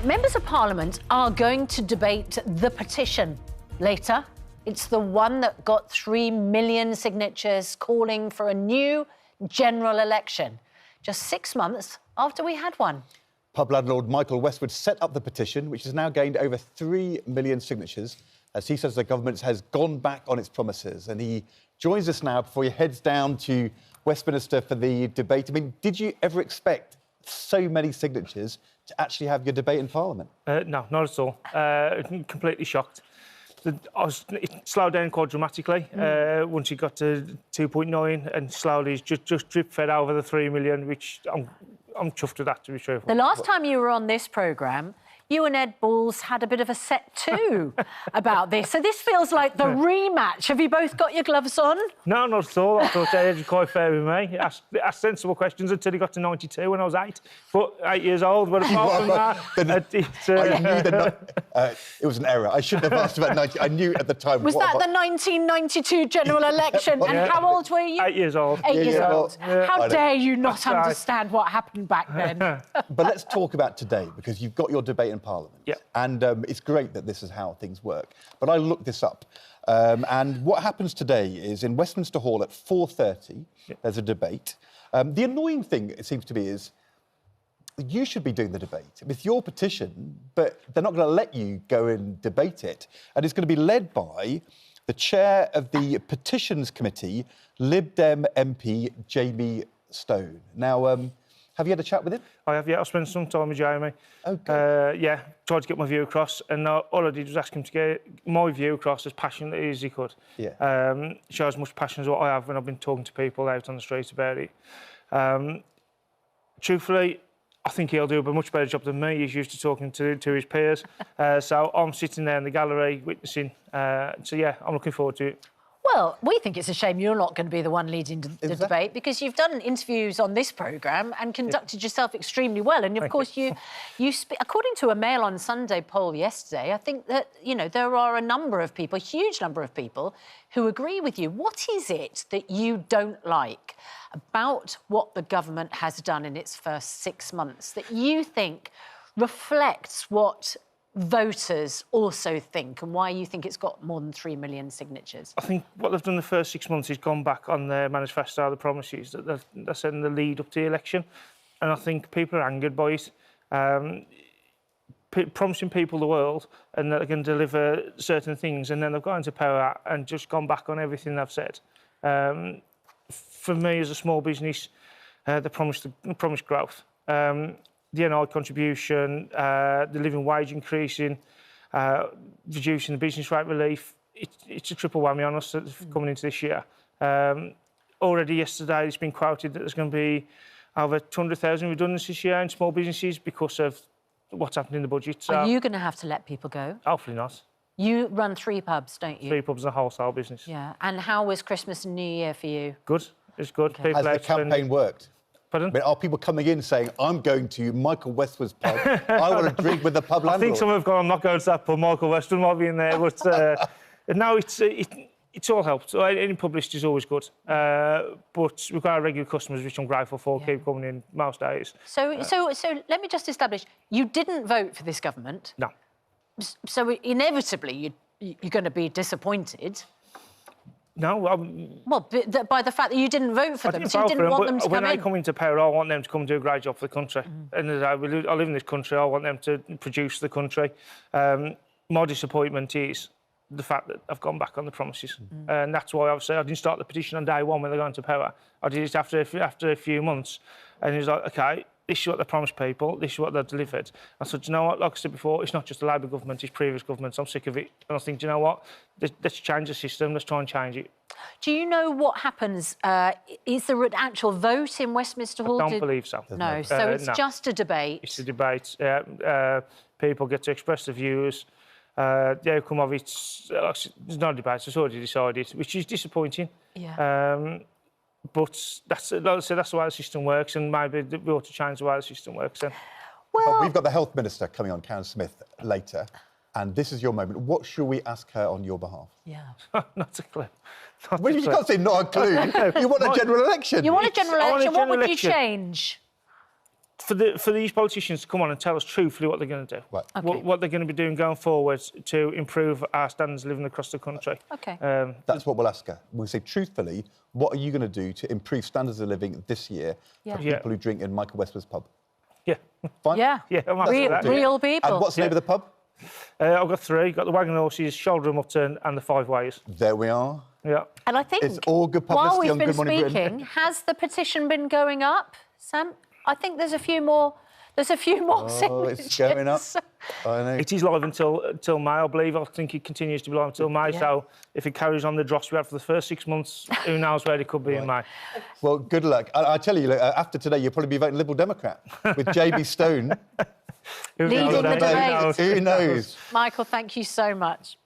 Right, members of Parliament are going to debate the petition later. It's the one that got 3 million signatures calling for a new general election, just 6 months after we had one. Pub landlord Michael Westwood set up the petition, which has now gained over 3 million signatures, as he says the government has gone back on its promises. And he joins us now before he heads down to Westminster for the debate. I mean, did you ever expect so many signatures to actually have your debate in Parliament? No, not at all. Completely shocked. It slowed down quite dramatically once it got to 2.9, and slowly it's just drip-fed over the 3 million, which I'm chuffed with that, to be truthful. The last time you were on this programme, you and Ed Balls had a bit of a set too about this. So this feels like the rematch. Have you both got your gloves on? No, not at all. I thought Ed was quite fair with me. He asked sensible questions until he got to 92 when I was 8. But 8 years old, but apart from that... I knew that it was an error. I shouldn't have asked about 90. I knew at the time... Was that the 1992 general election? And how old were you? 8 years old. 8 years old. How dare you not understand what happened back then? But let's talk about today, because you've got your debate in Parliament. Yeah. And it's great that this is how things work. But I looked this up. And what happens today is in Westminster Hall at 4:30, there's a debate. The annoying thing, it seems to me, is you should be doing the debate with your petition, but they're not going to let you go and debate it. And it's going to be led by the chair of the Petitions Committee, Lib Dem MP Jamie Stone. Now, have you had a chat with him? I have, yeah. I spent some time with Jamie. Okay. Yeah, tried to get my view across, and all I did was ask him to get my view across as passionately as he could. Yeah. Show as much passion as what I have when I've been talking to people out on the street about it. Truthfully, I think he'll do a much better job than me. He's used to talking to his peers. So I'm sitting there in the gallery witnessing. So, yeah, I'm looking forward to it. Well, we think it's a shame you're not going to be the one leading the debate, because you've done interviews on this programme and conducted yourself extremely well. And, of course, you according to a Mail on Sunday poll yesterday, I think that, you know, there are a number of people, a huge number of people, who agree with you. What is it that you don't like about what the government has done in its first 6 months that you think reflects what voters also think, and why you think it's got more than 3 million signatures? I think what they've done the first 6 months is gone back on their manifesto, the promises that they said in the lead up to the election, and I think people are angered by it. Promising people the world and that they can deliver certain things, and then they've got into power and just gone back on everything they've said. For me, as a small business, they promised growth. The NI contribution, the living wage increasing, reducing the business rate relief. It's a triple whammy on us coming into this year. Already yesterday, it's been quoted that there's going to be over 200,000 redundancies this year in small businesses because of what's happened in the budget. So, are you going to have to let people go? Hopefully not. You run 3 pubs, don't you? 3 pubs and a wholesale business. Yeah. And how was Christmas and New Year for you? Good. It's good. Okay. Has the campaign worked? Pardon? I mean, are people coming in saying, I'm going to Michael Westwood's pub, I want to drink with the pub landlord? I think some have gone, I'm not going to that pub, Michael Westwood might be in there, but no, it's all helped. Any publicity is always good. But we've got our regular customers, which I'm grateful for, keep coming in most days. So let me just establish, you didn't vote for this government. No. So inevitably you're going to be disappointed. No, well, by the fact that you didn't vote for them, so you didn't want them to come in. When they come into power, I want them to come and do a great job for the country. And I live in this country, I want them to produce the country. My disappointment is the fact that I've gone back on the promises. And that's why obviously I didn't start the petition on day one when they got into power. I did it after a few months. And it was like, OK, this is what they promised people, this is what they've delivered. I said, you know what, like I said before, it's not just the Labour government, it's previous governments. I'm sick of it. And I think, you know what, let's change the system, let's try and change it. Do you know what happens? Is there an actual vote in Westminster Hall? I don't believe so. No, so it's just a debate. It's a debate. People get to express their views. The outcome of it's not a debate, it's already decided, which is disappointing. Yeah. But that's, like I said, that's the way the system works, and maybe we ought to change the way the system works then. Well, we've got the Health Minister coming on, Karen Smith, later, and this is your moment. What should we ask her on your behalf? Yeah. Not a clue. Well, you can't say not a clue. You want a general election. You want a general election. What would you change? for these politicians to come on and tell us truthfully what they're going to do, Right. Okay. what they're going to be doing going forward to improve our standards of living across the country. Okay. That's what we'll ask her. We'll say, truthfully, what are you going to do to improve standards of living this year Yeah. for people who drink in Michael Westwood's pub? Yeah. Fine? Yeah. Yeah, I'm happy with that. Real people. And what's the name of the pub? I've got 3. Got the Wagon Horses, Shoulder and Mutton, and the 5 Ways. There we are. Yeah. And I think It's all good while publicity we've on been Good Morning Britain. speaking, has the petition been going up, Sam? I think there's a few more. There's a few more signatures. It's going up. I know. It is live until May, I believe. I think it continues to be live until May. Yeah. So if it carries on the dross we had for the first 6 months, who knows where it could be in May. Well, good luck. I tell you, look, after today, you'll probably be voting Liberal Democrat with JB Stone. Who Leading knows? the debate. Who knows? Michael, thank you so much.